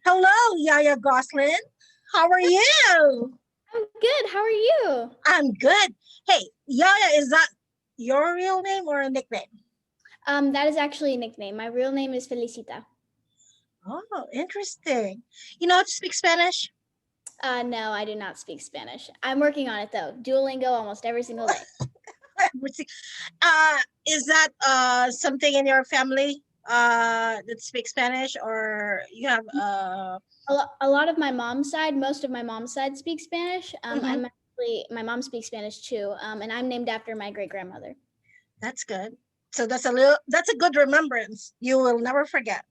Hello, Yaya Gosselin. How are you? I'm good. How are you? I'm good. Hey, Yaya, is that your real name or a nickname? That is actually a nickname. My real name is Felicita. Oh, interesting. You know how to speak Spanish? No, I do not speak Spanish. I'm working on it though. Duolingo almost every single day. Is that something in your family that speaks Spanish, or you have A lot of my mom's side, most of my mom's side speaks Spanish. mhm, My mom speaks Spanish too. And I'm named after my great grandmother. that's good. So that's a good remembrance. You will never forget.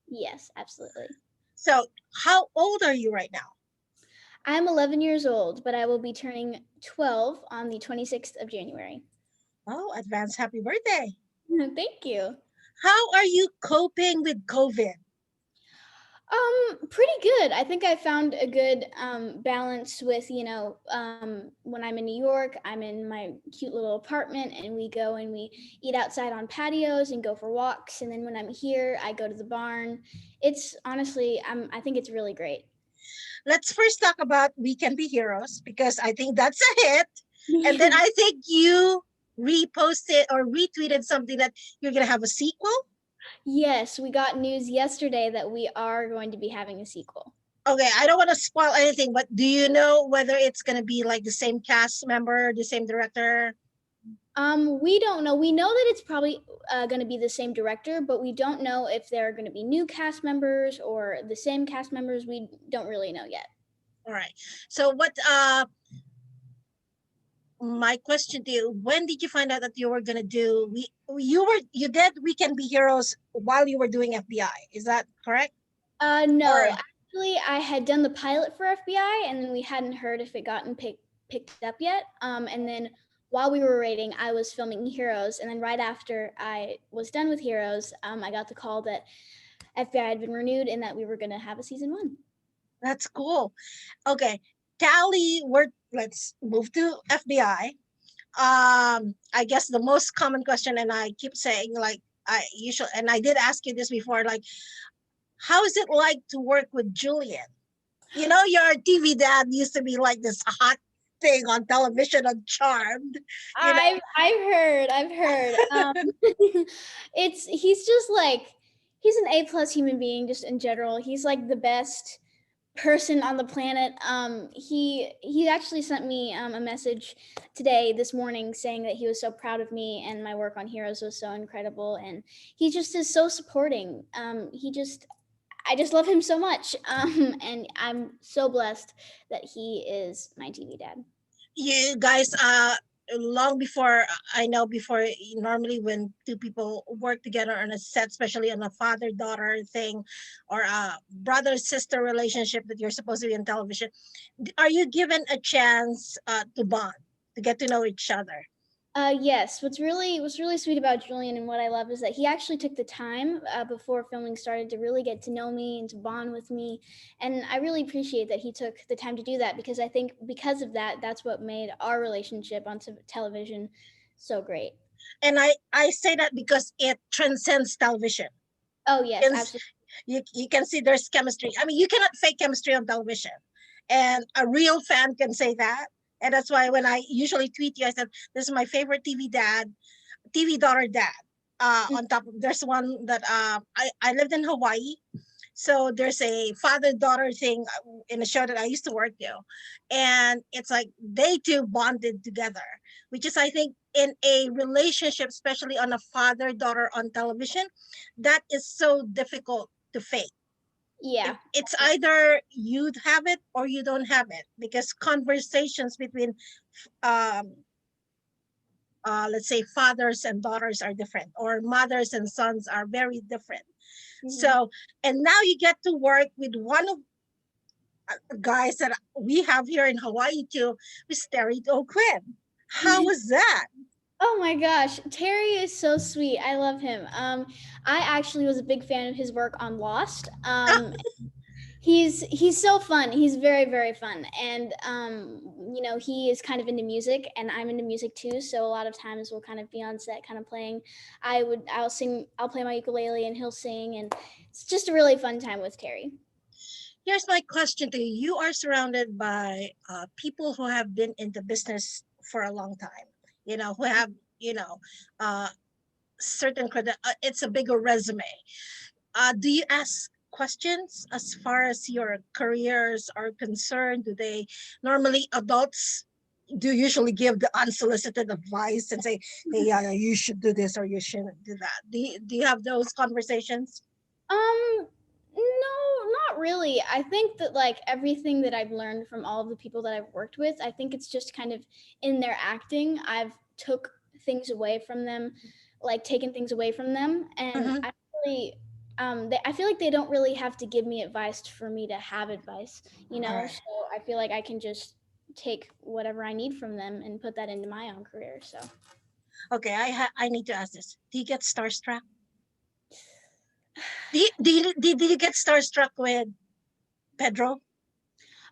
Yes, absolutely. So how old are you right now? I'm 11 years old, but I will be turning 12 on the 26th of January. Oh, advance happy birthday. Thank you. How are you coping with COVID? Pretty good. I think I found a good balance with, when I'm in New York, I'm in my cute little apartment and we go and we eat outside on patios and go for walks. And then when I'm here, I go to the barn. It's honestly, I think it's really great. Let's first talk about We Can Be Heroes because I think that's a hit. And then I think you reposted or retweeted something that you're going to have a sequel. Yes, we got news yesterday that we are going to be having a sequel. Okay, I don't want to spoil anything, but do you know whether it's going to be like the same cast member, the same director? We don't know. We know that it's probably going to be the same director, but we don't know if there are going to be new cast members or the same cast members. We don't really know yet. All right. So what my question to you, when did you find out that you were going to do you did We Can Be Heroes while you were doing FBI. Is that correct? Or No, actually, I had done the pilot for FBI, and then we hadn't heard if it gotten picked up yet. And then while we were waiting, I was filming Heroes, and then right after I was done with Heroes, I got the call that FBI had been renewed and that we were going to have a season one. that's cool. Okay. Tally, let's move to FBI. I guess the most common question, and I keep saying like I usually, and I did ask you this before, like, how is it like to work with Julian? You know, your TV dad used to be like this hot thing on television on Charmed, you know. I've heard. It's he's just like he's an A+ human being just in general. He's like the best person on the planet. He actually sent me a message today this morning saying that he was so proud of me and my work on Heroes was so incredible, and he just is so supporting. I just love him so much, and I'm so blessed that he is my TV dad. You guys long before I know before normally when two people work together on a set, especially on a father daughter thing or a brother sister relationship that you're supposed to be on television, are you given a chance to bond, to get to know each other? Yes. What's really sweet about Julian and what I love is that he actually took the time before filming started to really get to know me and to bond with me, and I really appreciate that he took the time to do that because I think because of that, that's what made our relationship on television so great. And I say that because it transcends television. Oh yes, And absolutely. you can see there's chemistry. I mean, you cannot fake chemistry on television, and a real fan can say that. And that's why when I usually tweet you, I said this is my favorite TV daughter dad. On top of there's one that I lived in Hawaii, so there's a father daughter thing in a show that I used to work to, and it's like they two bonded together, which is I think in a relationship, especially on a father daughter on television, that is so difficult to fake. Yeah. It's either you have it or you don't have it because conversations between um, let's say fathers and daughters are different or mothers and sons are very different. Mhm. So and now you get to work with one of guys that we have here in Hawaii too, with Terry O'Quinn. How was that? Oh my gosh, Terry is so sweet. I love him. I actually was a big fan of his work on Lost. He's so fun. He's very fun, and he is kind of into music, and I'm into music too. So a lot of times we'll kind of be on set, kind of playing. I'll sing, I'll play my ukulele, and he'll sing, and it's just a really fun time with Terry. Here's my question to you. You are surrounded by people who have been in the business for a long time, who have, you know, uh, certain credit. It's a bigger resume. Do you ask questions as far as your careers are concerned? Do they normally adults do usually give the unsolicited advice and say, hey, yeah, you should do this or you shouldn't do that? Do you have those conversations? Um, no, not really. I think that like everything that I've learned from all of the people that I've worked with, I think it's just kind of in their acting. I've took things away from them, like taken things away from them, and Mm-hmm. I really, I feel like they don't really have to give me advice for me to have advice, you All know. right. So I feel like I can just take whatever I need from them and put that into my own career. So. Okay, I need to ask this. Do you get starstruck? Did you get starstruck with Pedro?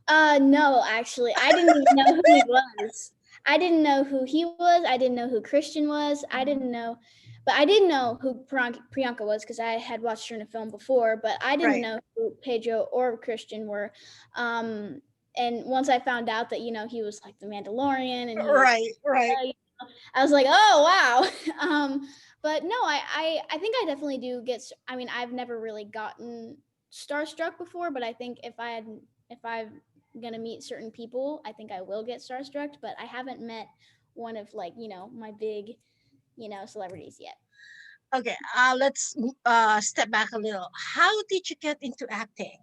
No, actually, I didn't even know who he was. I didn't know who he was. I didn't know who Christian was. I didn't know, but I did know who Priyanka was because I had watched her in a film before. But I didn't Right, know who Pedro or Christian were. And once I found out that he was like the Mandalorian and he was, right. I was like, oh wow. But no, I think I definitely do get. I mean, I've never really gotten starstruck before, but I think if I'm gonna meet certain people, I think I will get starstruck. But I haven't met one of like my big celebrities yet. Okay, let's step back a little. How did you get into acting?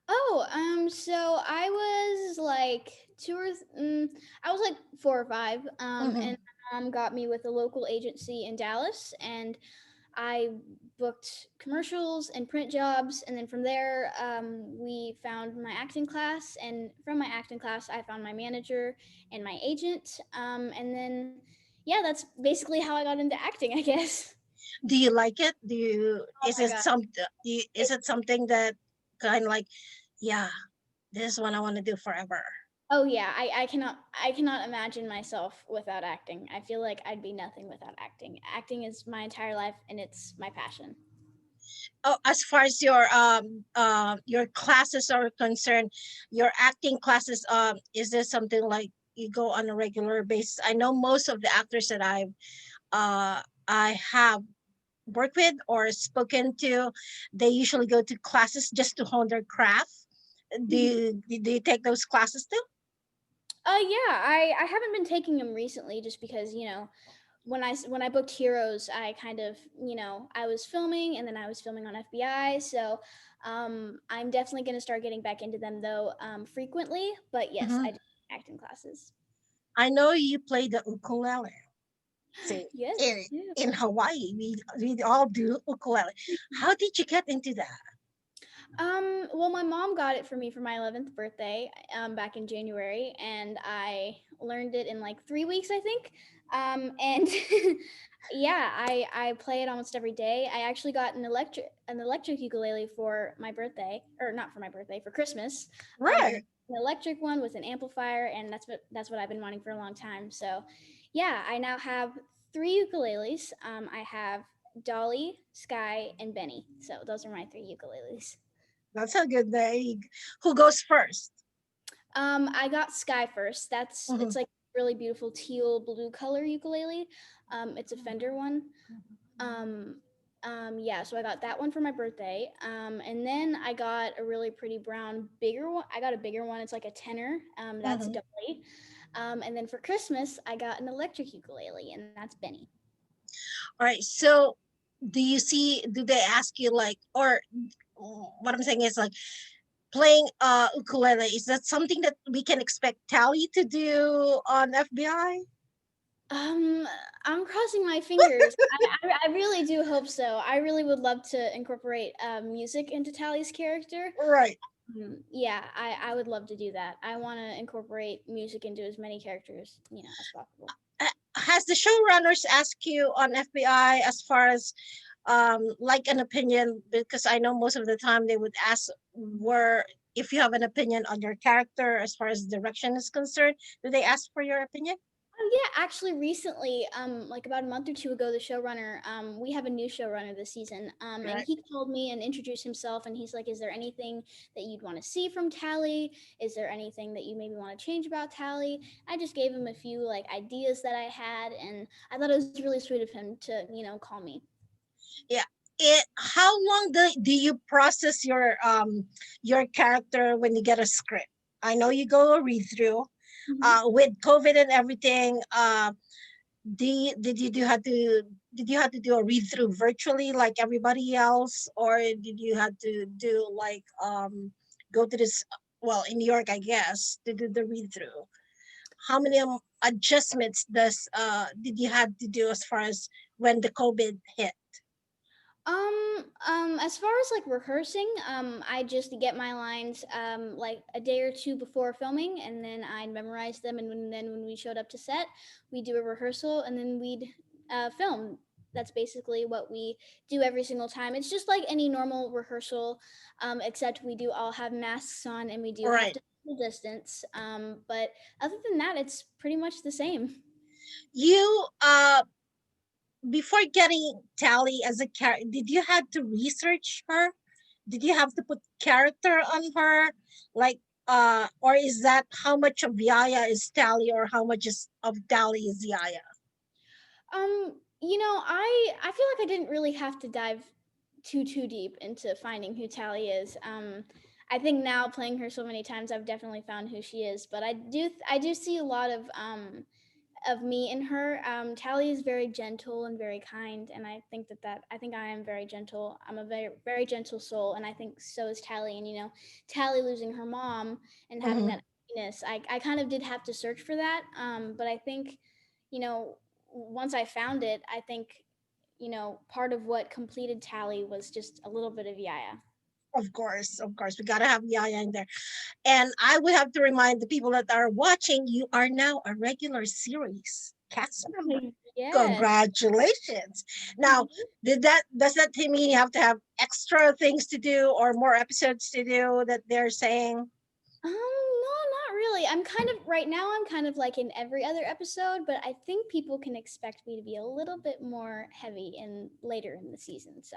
Oh, so I was like I was like 4 or 5, Mm-hmm. and my mom got me with a local agency in Dallas, and I booked commercials and print jobs, and then from there, we found my acting class, and from my acting class, I found my manager and my agent, and then yeah, that's basically how I got into acting, I guess. Do you like it? Do you Oh is my it god. some is it something that kind of like, yeah, this is what I want to do forever? Oh yeah, I cannot imagine myself without acting. I feel like I'd be nothing without acting. Acting is my entire life and it's my passion. Oh, as far as your classes are concerned, your acting classes, is this something like you go on a regular basis? I know most of the actors that I have worked with or spoken to, they usually go to classes just to hone their craft. Do you take those classes too? Yeah, I haven't been taking them recently just because, when I booked Heroes, I kind of, I was filming and then I was filming on FBI, so I'm definitely going to start getting back into them though frequently, but yes, Hmm. I do acting classes. I know you play the ukulele. See, Yes. in Yeah. in Hawaii, we all do ukulele. How did you get into that? Well, my mom got it for me for my 11th birthday, back in January, and I learned it in like 3 weeks, I think. And yeah, I play it almost every day. I actually got an electric ukulele for my birthday, or not for my birthday, for Christmas. It was Right. an electric one with an amplifier, and that's what I've been wanting for a long time. So, yeah, I now have 3 ukuleles. I have Dolly, Sky, and Benny. So those are my 3 ukuleles. That's a good day. Who goes first? I got Sky first. It's Mhm. like really beautiful teal blue color ukulele. It's a Fender one. Um, yeah, so I got that one for my birthday. And then I got a really pretty brown bigger one. I got a bigger one. It's like a tenor. That's Mhm. Dolly. And then for Christmas, I got an electric ukulele, and that's Benny. All right. So, do they ask you like, or what I'm saying is like playing ukulele? Is that something that we can expect Tally to do on FBI? Um, I'm crossing my fingers. I really do hope so. I really would love to incorporate music into Tally's character. Right. Yeah, I would love to do that. I want to incorporate music into as many characters, as possible. Has the showrunners asked you on FBI as far as like an opinion? Because I know most of the time they would ask where if you have an opinion on your character as far as direction is concerned. Do they ask for your opinion? Yeah, actually recently, like about a month or two ago, the showrunner, we have a new showrunner this season. And Right. he called me and introduced himself, and he's like, "Is there anything that you'd want to see from Tally? Is there anything that you maybe want to change about Tally?" I just gave him a few like ideas that I had, and I thought it was really sweet of him to, call me. Yeah. How long do you process your character when you get a script? I know you go a read through. Mhm. With COVID and everything, did you have to do a read through virtually like everybody else, or did you have to do like go to this, well, in New York, I guess, to do the read through? How many adjustments did you have to do as far as when the COVID hit? As far as like rehearsing, I just get my lines like a day or two before filming, and then I'd memorize them, and then when we showed up to set, we do a rehearsal, and then we'd film. That's basically what we do every single time. It's just like any normal rehearsal, except we do all have masks on, and we do All have right. to social distance. But other than that, it's pretty much the same. You before getting Tally as a character, did you have to research her? Did you have to put character on her? Like or is that how much of Yaya is Tally or how much of Tally is Yaya? I feel like I didn't really have to dive too deep into finding who Tally is. I think now playing her so many times, I've definitely found who she is. But I do see a lot of me in her. Tally is very gentle and very kind, and I think I think I am very gentle. I'm a very gentle soul, and I think so is Tally. And Tally losing her mom and having Hmm. that happiness, I kind of did have to search for that. But I think, you know, once I found it, I think, part of what completed Tally was just a little bit of Yaya. Of course, we gotta have Yaya in there. And I would have to remind the people that are watching, you are now a regular series cast member. Yes. Congratulations. Now, does that mean you have to have extra things to do or more episodes to do that they're saying? No, not really. I'm kind of right now. I'm kind of like in every other episode, but I think people can expect me to be a little bit more heavy in later in the season. So,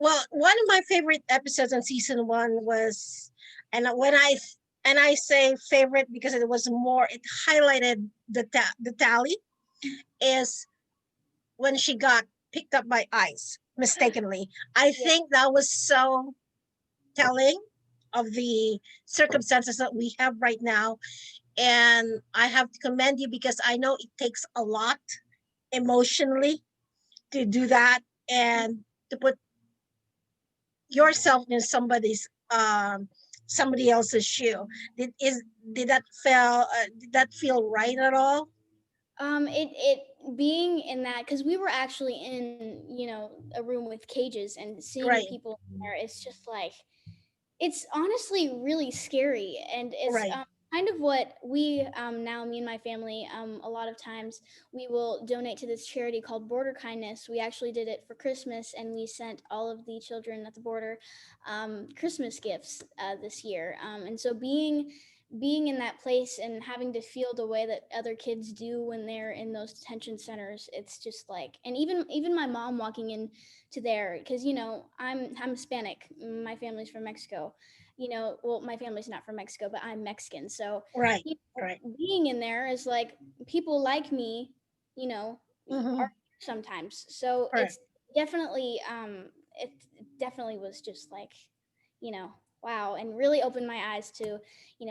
Well, one of my favorite episodes on season one was, and I say favorite because it highlighted the Tally, is when she got picked up by ice mistakenly. I yeah. think that was so telling of the circumstances that we have right now. And I have to commend you because I know it takes a lot emotionally to do that and to put yourself in somebody else's shoe. Did that feel right at all? It being in that, because we were actually in a room with cages and seeing Right, people in there. It's just like it's honestly really scary, and it's right. kind of what we now, me and my family, a lot of times we will donate to this charity called Border Kindness. We actually did it for Christmas, and we sent all of the children at the border Christmas gifts this year. And so being in that place and having to feel the way that other kids do when they're in those detention centers, it's just like, and even my mom walking in to there, because I'm Hispanic, my family's from Mexico. Well, my family's not from Mexico, but I'm Mexican. So Right, you right. being in there is like people like me, you know Mm-hmm. are sometimes. So Right. definitely it definitely was just like, you know wow, and really opened my eyes to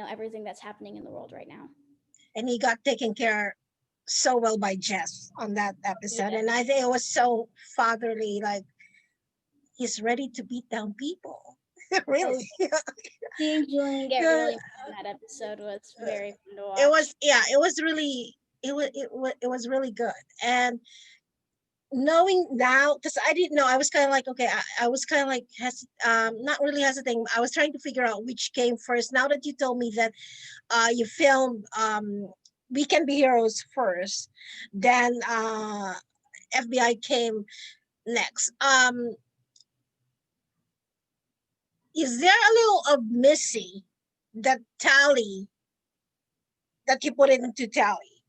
everything that's happening in the world right now. And he got taken care so well by Jess on that episode. Yeah. And I think it was so fatherly, like he's ready to beat down people. Oh, Really. seeing Julian get Yeah. really mad in that episode was very fun to It watch. was, yeah, it was really, it was really good. And knowing now, because I didn't know, I was kind of like, okay, I was kind of like, not really hesitating. I was trying to figure out which came first. Now that you told me that you filmed We Can Be Heroes first, then FBI came next. Is there a little of Missy that tally that you put it into tally?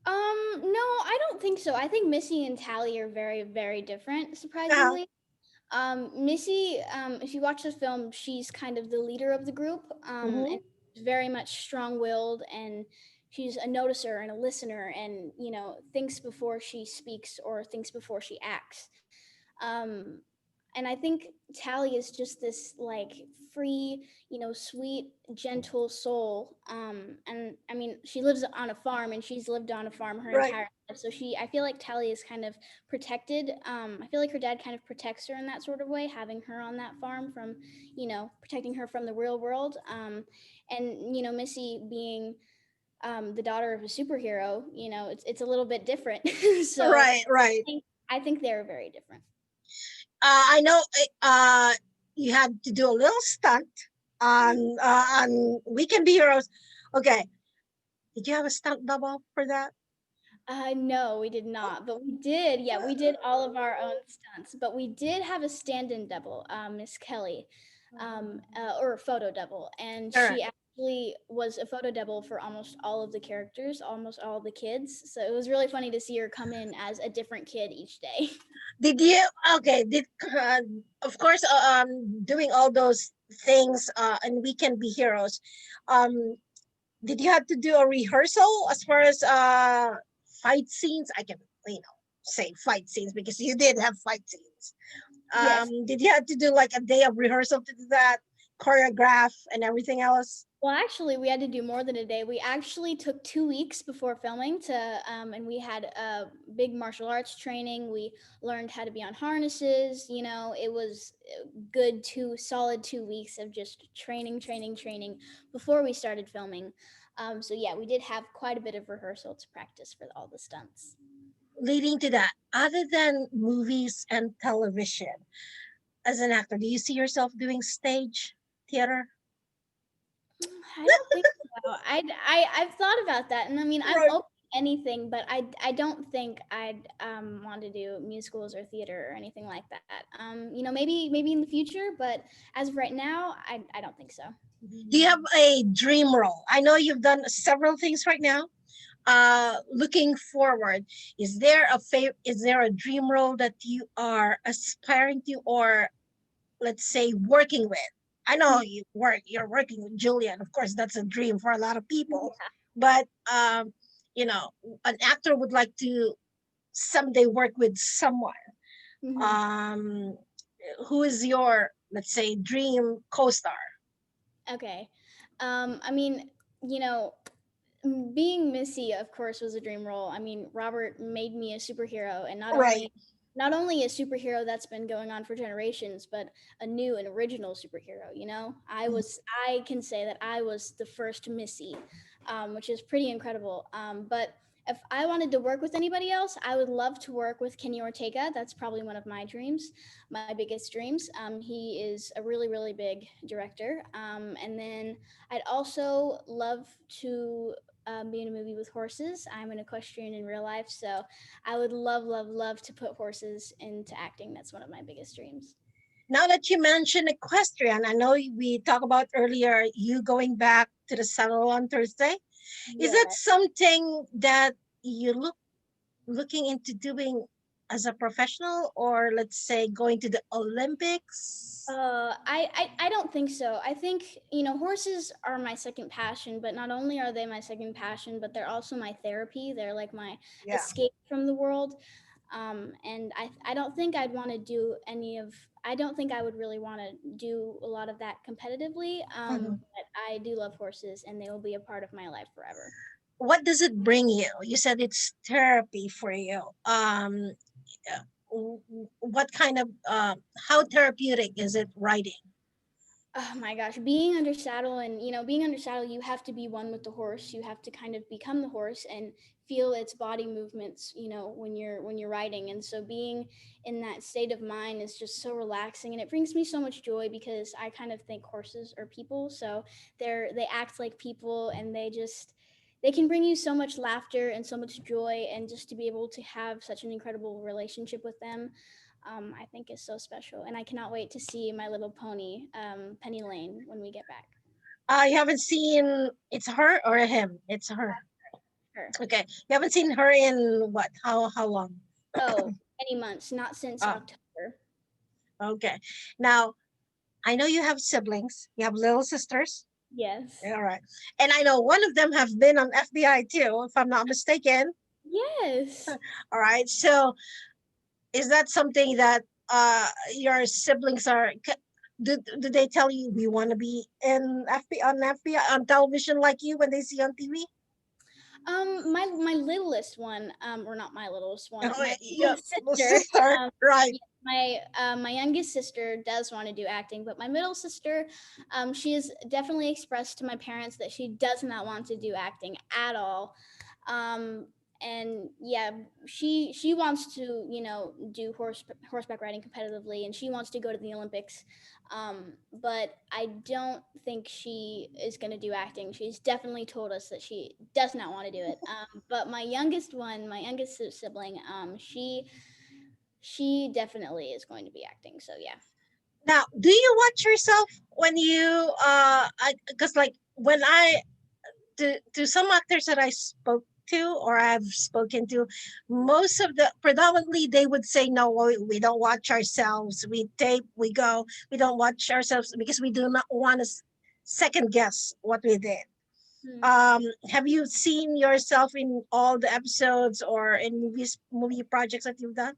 No, I don't think so. I think Missy and Tally are very, very different, Uh, surprisingly. Missy, if you watch the film, she's kind of the leader of the group, and mhm. very much strong-willed, and she's a noticer and a listener, and thinks before she speaks or thinks before she acts. Um, and I think Tally is just this like free, sweet, gentle soul. And I mean, she lives on a farm, and she's lived on a farm her Right. entire life. So I feel like Tally is kind of protected. I feel like her dad kind of protects her in that sort of way, having her on that farm from, protecting her from the real world. And Missy being the daughter of a superhero, it's a little bit different. So Right, right. I think they're very different. I know you had to do a little stunt on We Can Be Heroes. Okay, did you have a stunt double for that? No, we did not, but we did. Yeah, we did all of our own stunts, but we did have a stand-in double, Miss Kelly, or a photo double, and All right. she actually was a photo double for almost all of the characters, almost all of the kids. So it was really funny to see her come in as a different kid each day. Did you? Okay. Did of course doing all those things and We Can Be Heroes. Um, did you have to do a rehearsal as far as fight scenes? I can say fight scenes because you did have fight scenes. Yes. Did you have to do like a day of rehearsal to do that, choreograph and everything else? Well, actually, we had to do more than a day. We actually took 2 weeks before filming and we had a big martial arts training. We learned how to be on harnesses. It was a good solid 2 weeks of just training, training, training before we started filming. So yeah, we did have quite a bit of rehearsal to practice for all the stunts. Leading to that, other than movies and television, as an actor, do you see yourself doing stage theater? I don't think so. I've thought about that, and I mean, I'm Right. open to anything, but I don't think I'd want to do musicals or theater or anything like that. Maybe in the future, but as of right now, I don't think so. Do you have a dream role? I know you've done several things right now. Looking forward, is there a dream role that you are aspiring to, or let's say working with? I know you're working with Julian. Of course, that's a dream for a lot of people. But you know, an actor would like to someday work with someone. Mhm. Um, who is your, let's say, dream co-star? Okay. I mean, you know, being Missy, of course, was a dream role. I mean, Robert made me a superhero, and Right. not only a superhero that's been going on for generations, but a new and original superhero. I can say that I was the first Missy, which is pretty incredible. But if I wanted to work with anybody else, I would love to work with Kenny Ortega. That's probably one of my dreams, my biggest dreams. He is a really, really big director. And then I'd also love to be in a movie with horses. I'm an equestrian in real life, so I would love, love, love to put horses into acting. That's one of my biggest dreams. Now that you mentioned equestrian, I know we talked about earlier you going back to the saddle on Thursday. Is that Yeah. something that you looking into doing as a professional, or let's say going to the Olympics? I don't think so. I think, horses are my second passion, but not only are they my second passion, but they're also my therapy. They're like my Yeah. escape from the world. And I don't think I'd want to do I don't think I would really want to do a lot of that competitively. Mhm. But I do love horses, and they will be a part of my life forever. What does it bring you? You said it's therapy for you. What kind of how therapeutic is it riding? Oh my gosh, being under saddle, and being under saddle, you have to be one with the horse. You have to kind of become the horse and feel its body movements, when you're riding. And so being in that state of mind is just so relaxing, and it brings me so much joy because I kind of think horses are people. So they act like people, and they can bring you so much laughter and so much joy, and just to be able to have such an incredible relationship with them, I think is so special. And I cannot wait to see My Little Pony, Penny Lane, when we get back. I haven't seen. It's her or him. It's her. her. Okay. You haven't seen her in what? How long? Oh, many months, not since Oh, October. okay. Now, I know you have siblings. You have little sisters. Yes. All right. And I know one of them have been on FBI too, if I'm not mistaken. Yes. All right. So is that something that your siblings are do they tell you we want to be in FBI on television like you when they see on TV? My littlest one, or not my littlest one, Oh, my yeah, littlest well, sister, sister, right? yeah, my youngest sister does want to do acting, but my middle sister, she has definitely expressed to my parents that she does not want to do acting at all. Um, and yeah, she wants to, do horseback riding competitively, and she wants to go to the Olympics. But I don't think she is going to do acting. She's definitely told us that she does not want to do it. But my youngest one, my youngest sibling, she definitely is going to be acting. So yeah. Now, do you watch yourself when you because like when I to some actors that I spoke to or I've spoken to, most of the predominantly they would say no, we don't watch ourselves. We tape, we go, we don't watch ourselves because we do not want to second guess what we did. Hmm. Have you seen yourself in all the episodes or in movie projects that you've done?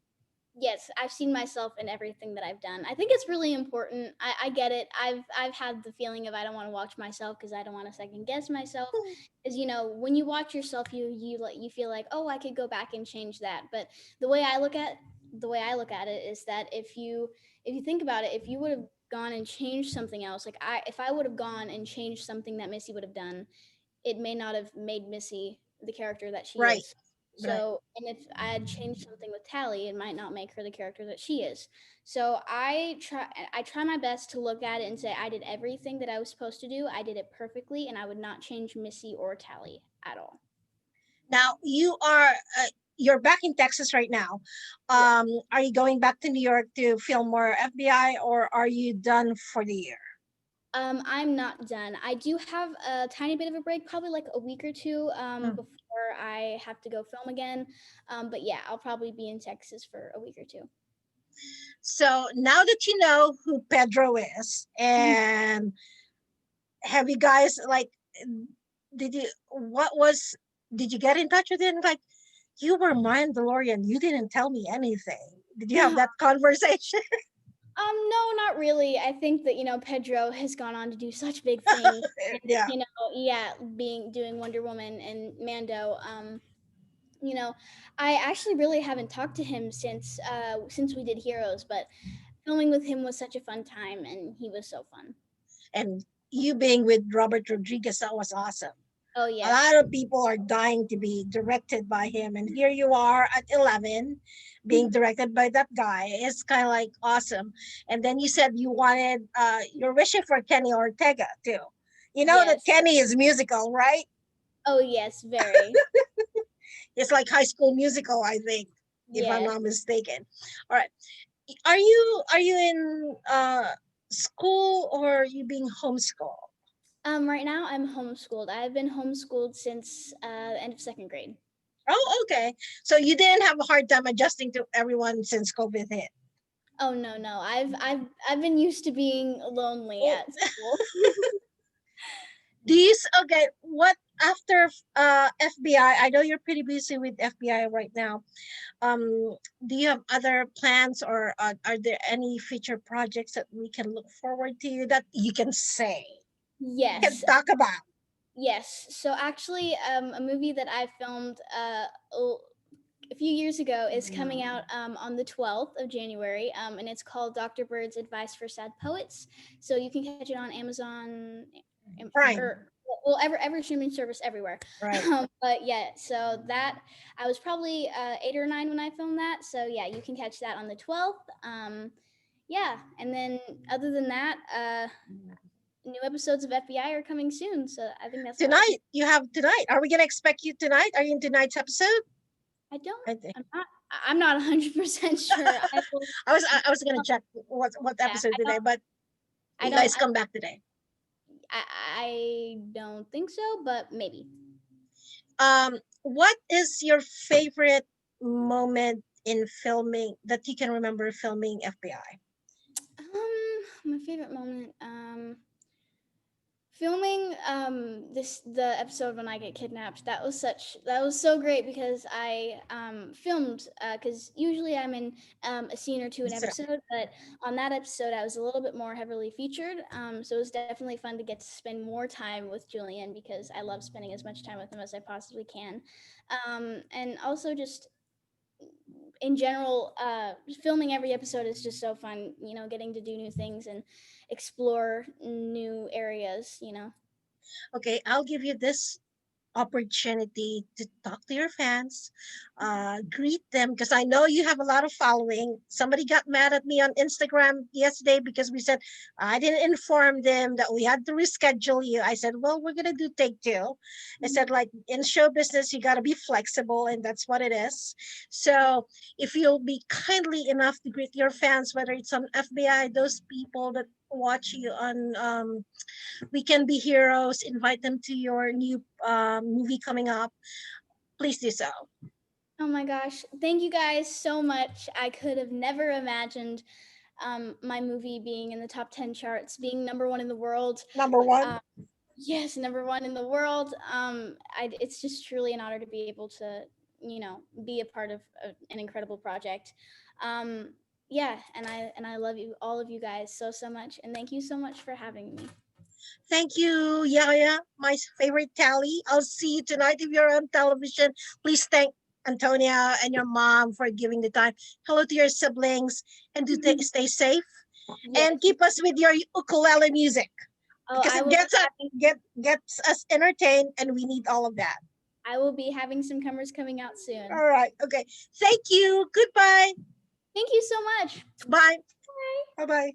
Yes, I've seen myself in everything that I've done. I think it's really important. I get it. I've had the feeling of I don't want to watch myself because I don't want to second guess myself. Is when you watch yourself, you feel like, oh, I could go back and change that. But the way I look at it is that if you think about it, if you would have gone and changed something else, like if I would have gone and changed something that Missy would have done, it may not have made Missy the character that she Right, is. right. So, and if I had changed something with Tally, it might not make her the character that she is. So I try my best to look at it and say I did everything that I was supposed to do. I did it perfectly, and I would not change Missy or Tally at all. Now you're back in Texas right now. Yes. Are you going back to New York to film more FBI, or are you done for the year? I'm not done. I do have a tiny bit of a break, probably like a week or two, Hmm. before I have to go film again. But yeah, I'll probably be in Texas for a week or two. So now that you know who Pedro is, and have you guys like, did you what was did you get in touch with him? Like, you were Mandalorian, you didn't tell me anything. Did you have that conversation? No, not really. I think that, Pedro has gone on to do such big things. And, Yeah. yeah, doing Wonder Woman and Mando. You know, I actually really haven't talked to him since we did Heroes, but filming with him was such a fun time and he was so fun. And you being with Robert Rodriguez, that was awesome. Oh A lot yes. of people are dying to be directed by him, and here you are at 11 being directed by that guy. It's kind of like awesome. And then you said you wanted you're wishing for Kenny Ortega too. You know that Yes. Kenny is musical, right? Oh yes, very. It's like High School Musical, I think, if I'm Yes. not mistaken. All right. Are you in school, or are you being homeschooled? Right now I'm homeschooled. I've been homeschooled since the end of second grade. Oh, okay. So you didn't have a hard time adjusting to everyone since COVID hit. Oh no, no. I've been used to being lonely Oh, at school. these okay. What after FBI? I know you're pretty busy with FBI right now. Do you have other plans, or are there any future projects that we can look forward to that you can say, you can Yes. talk about? Yes. So actually, a movie that I filmed a few years ago is coming out on the 12th of January, and it's called Dr. Bird's Advice for Sad Poets. So you can catch it on Amazon, Prime, or well, every streaming service everywhere. right? But yeah, so that I was probably 8 or 9 when I filmed that. So yeah, you can catch that on the 12th. Yeah, and then other than that, new episodes of FBI are coming soon. So I think that's about it. Tonight you have tonight. Are we gonna expect you tonight? Are you in tonight's episode? I don't. I think I'm not 100% sure. I will. I was gonna check what Yeah, episode today, but I you don't. guys come back today. I don't think so, but maybe. Um, What is your favorite moment in filming that you can remember filming FBI? My favorite moment. Filming the episode when I get kidnapped. That was so great because I filmed because usually I'm in a scene or two an So, episode, but on that episode I was a little bit more heavily featured. So it was definitely fun to get to spend more time with Julian because I love spending as much time with him as I possibly can. And also just in general, filming every episode is just so fun. You know, getting to do new things and explore new areas. You know. okay, I'll give you this opportunity to talk to your fans, greet them because I know you have a lot of following. Somebody got mad at me on Instagram yesterday because we said I didn't inform them that we had to reschedule you. I said, well, we're gonna do take two. I said, like in show business, you gotta be flexible, and that's what it is. So if you'll be kindly enough to greet your fans, whether it's on FBI, those people that watch you on We Can Be Heroes, invite them to your new movie coming up. Please do so. Oh my gosh. Thank you guys so much. I could have never imagined my movie being in the top 10 charts, being number one in the world. Number one. Yes, number one in the world. It's just truly an honor to be able to, you know, be a part of an incredible project. Um, yeah, and I love you, all of you guys, so much, and thank you so much for having me. Thank you, Yaya, my favorite Tally. I'll see you tonight if you're on television. Please thank Antonia and your mom for giving the time. Hello to your siblings, and do stay safe and Yes. keep us with your ukulele music Oh, because I it will be gets us having gets us entertained, and we need all of that. I will be having some covers coming out soon. All right. Okay. Thank you. Goodbye. Thank you so much. Bye. Bye. Bye. Bye.